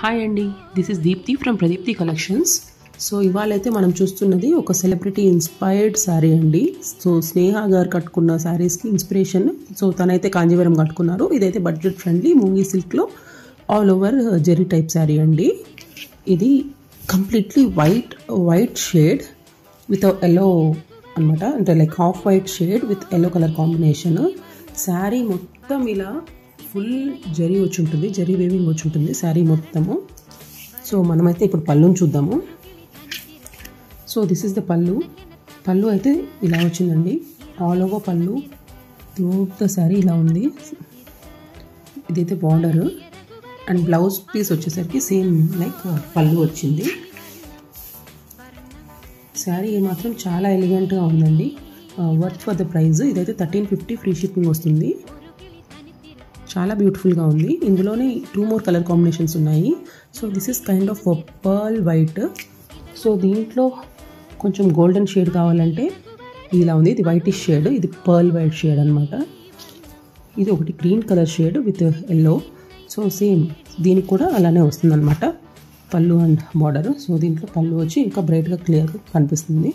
Hi అండి, this is Deepthi from Pradeepthi collections. So ఇవాళైతే మనం చూస్తున్నది ఒక సెలబ్రిటీ ఇన్స్పైర్డ్ శారీ అండి. సో స్నేహ గారు కట్టుకున్న శారీస్కి ఇన్స్పిరేషన్. సో తనైతే కాంజీవరం కట్టుకున్నారు. ఇదైతే బడ్జెట్ ఫ్రెండ్లీ మూంగీ సిల్క్లో all over zari type sari అండి. ఇది completely white shade with yellow అనమాట, అంటే like half white shade with yellow colour combination. Sari మొత్తం ఇలా ఫుల్ జరీ వచ్చి ఉంటుంది, జరీ వేవింగ్ వచ్చి ఉంటుంది శారీ మొత్తము. సో మనమైతే ఇప్పుడు పళ్ళుని చూద్దాము. సో దిస్ ఇస్ ద పళ్ళు అయితే ఇలా వచ్చిందండి. ఆల్ ఓవర్ పళ్ళు త్రూఅవుట్ ద శారీ ఇలా ఉంది. ఇదైతే బార్డర్ అండ్ బ్లౌజ్ పీస్ వచ్చేసరికి సేమ్ లైక్ పళ్ళు వచ్చింది. శారీ మాత్రం చాలా ఎలిగెంట్గా ఉందండి, వర్త్ ఫర్ ద ప్రైస్. ఇదైతే 1350 ఫ్రీ షిప్పింగ్ వస్తుంది. చాలా బ్యూటిఫుల్గా ఉంది. ఇందులోనే 2 more కలర్ కాంబినేషన్స్ ఉన్నాయి. So this is kind of pearl white. So దీంట్లో కొంచెం గోల్డెన్ షేడ్ కావాలంటే ఇలా ఉంది. ఇది వైటిష్ షేడ్, ఇది పర్ల్ వైట్ షేడ్ అనమాట. ఇది ఒకటి green colour shade with yellow. So same దీనికి కూడా అలానే వస్తుంది అనమాట, పళ్ళు అండ్ బార్డర్. సో దీంట్లో పళ్ళు వచ్చి ఇంకా బ్రైట్గా క్లియర్గా కనిపిస్తుంది.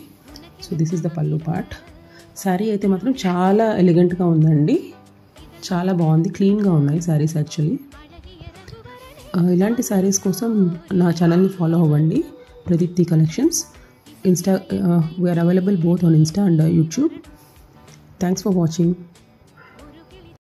సో దిస్ ఇస్ ద పళ్ళు పార్ట్. శారీ అయితే మాత్రం చాలా ఎలిగెంట్గా ఉందండి, చాలా బాగుంది, క్లీన్గా ఉన్నాయి శారీస్ యాక్చువల్లీ. ఇలాంటి శారీస్ కోసం నా ఛానల్ని ఫాలో అవ్వండి, Pradeepti collections. We're available both on insta and YouTube. Thanks for watching.